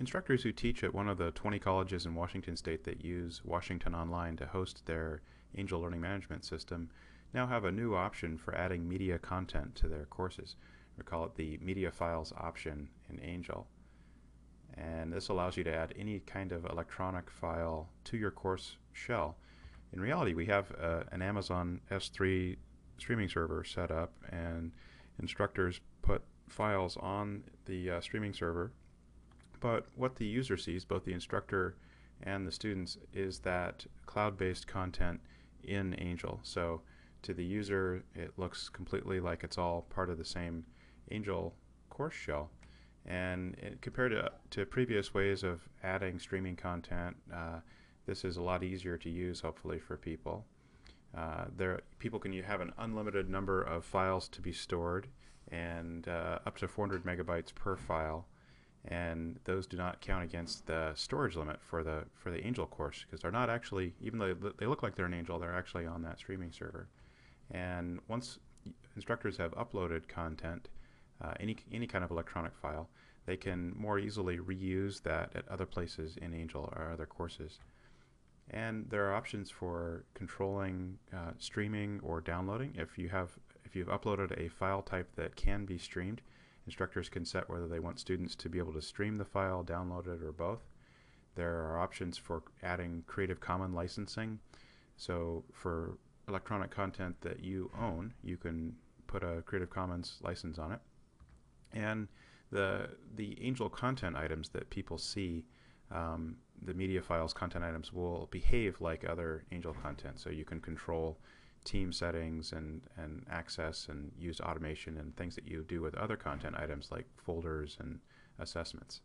Instructors who teach at one of the 20 colleges in Washington State that use Washington Online to host their Angel Learning Management system now have a new option for adding media content to their courses. We call it the Media Files option in Angel. And this allows you to add any kind of electronic file to your course shell. In reality, we have an Amazon S3 streaming server set up, and instructors put files on the streaming server. But what the user sees, both the instructor and the students, is that cloud-based content in Angel. So to the user, it looks completely like it's all part of the same Angel course shell. And compared to previous ways of adding streaming content, this is a lot easier to use, hopefully, for people. People can have an unlimited number of files to be stored, and up to 400 megabytes per file. And those do not count against the storage limit for the Angel course, because they're not actually, even though they look like they're an Angel, they're actually on that streaming server. And once instructors have uploaded content, any kind of electronic file, they can more easily reuse that at other places in Angel or other courses. And there are options for controlling streaming or downloading. If you've uploaded a file type that can be streamed, instructors can set whether they want students to be able to stream the file, download it, or both. There are options for adding Creative Commons licensing. So for electronic content that you own, you can put a Creative Commons license on it. And the Angel content items that people see, the media files content items, will behave like other Angel content. So you can control team settings and access and use automation and things that you do with other content items like folders and assessments.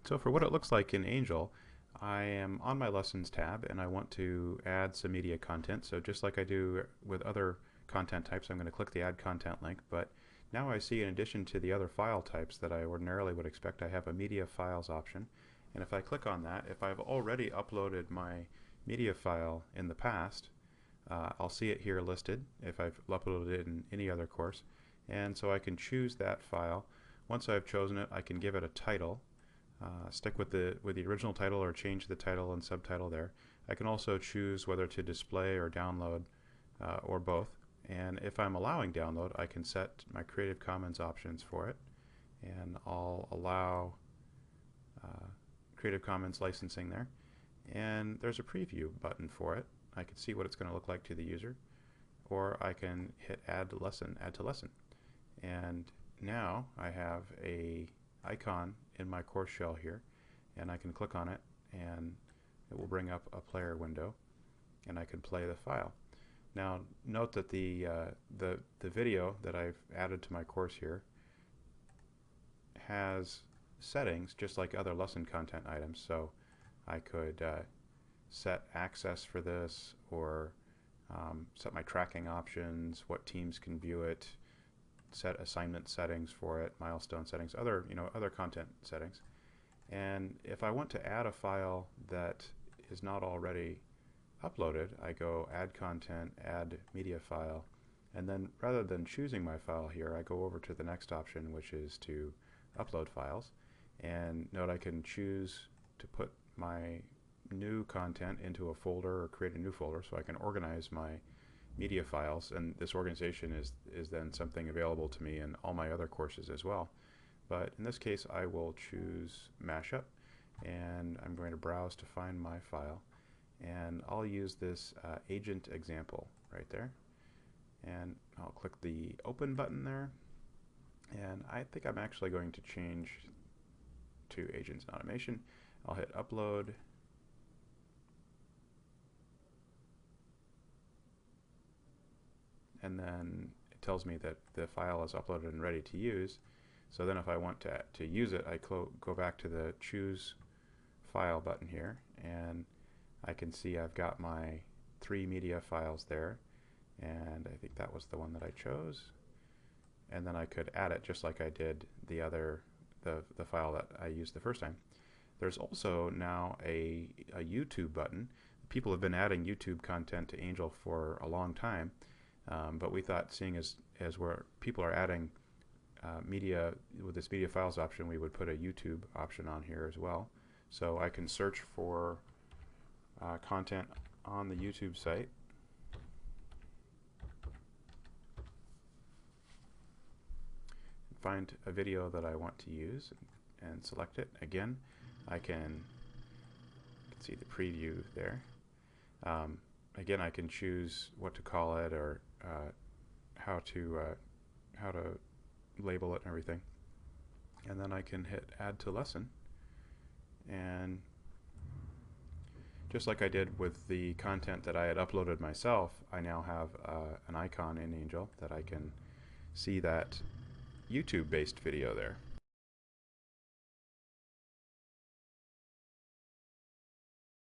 So for what it looks like in Angel, I am on my Lessons tab and I want to add some media content. So just like I do with other content types, I'm going to click the Add Content link, but now I see, in addition to the other file types that I ordinarily would expect, I have a Media Files option. And if I click on that, if I've already uploaded my media file in the past, I'll see it here listed if I've uploaded it in any other course. And so I can choose that file. Once I've chosen it, I can give it a title, stick with the original title or change the title and subtitle there. I can also choose whether to display or download or both. And if I'm allowing download, I can set my Creative Commons options for it, and I'll allow Creative Commons licensing there. And there's a preview button for it. I can see what it's going to look like to the user, or I can hit add to lesson. And now I have a icon in my course shell here, and I can click on it and it will bring up a player window, and I can play the file. Now note that the video that I've added to my course here has settings just like other lesson content items. So I could set access for this, or set my tracking options, what teams can view it, set assignment settings for it, milestone settings, other content settings. And if I want to add a file that is not already uploaded, I go Add Content, Add Media File, and then rather than choosing my file here, I go over to the next option, which is to upload files. And note I can choose to put my new content into a folder or create a new folder, so I can organize my media files, and this organization is then something available to me in all my other courses as well. But in this case, I will choose Mashup, and I'm going to browse to find my file, and I'll use this agent example right there, and I'll click the Open button there, and I think I'm actually going to change to Agents and Automation. I'll hit Upload, and then it tells me that the file is uploaded and ready to use. So then if I want to use it, I go back to the Choose File button here, and I can see I've got my 3 media files there, and I think that was the one that I chose. And then I could add it just like I did the file that I used the first time. There's also now a YouTube button. People have been adding YouTube content to Angel for a long time, but we thought, seeing as where people are adding media, with this media files option, we would put a YouTube option on here as well. So I can search for content on the YouTube site. Find a video that I want to use and select it. Again, I can see the preview there. Again, I can choose what to call it, or how to label it and everything. And then I can hit add to lesson, and just like I did with the content that I had uploaded myself, I now have an icon in Angel that I can see that YouTube based video there.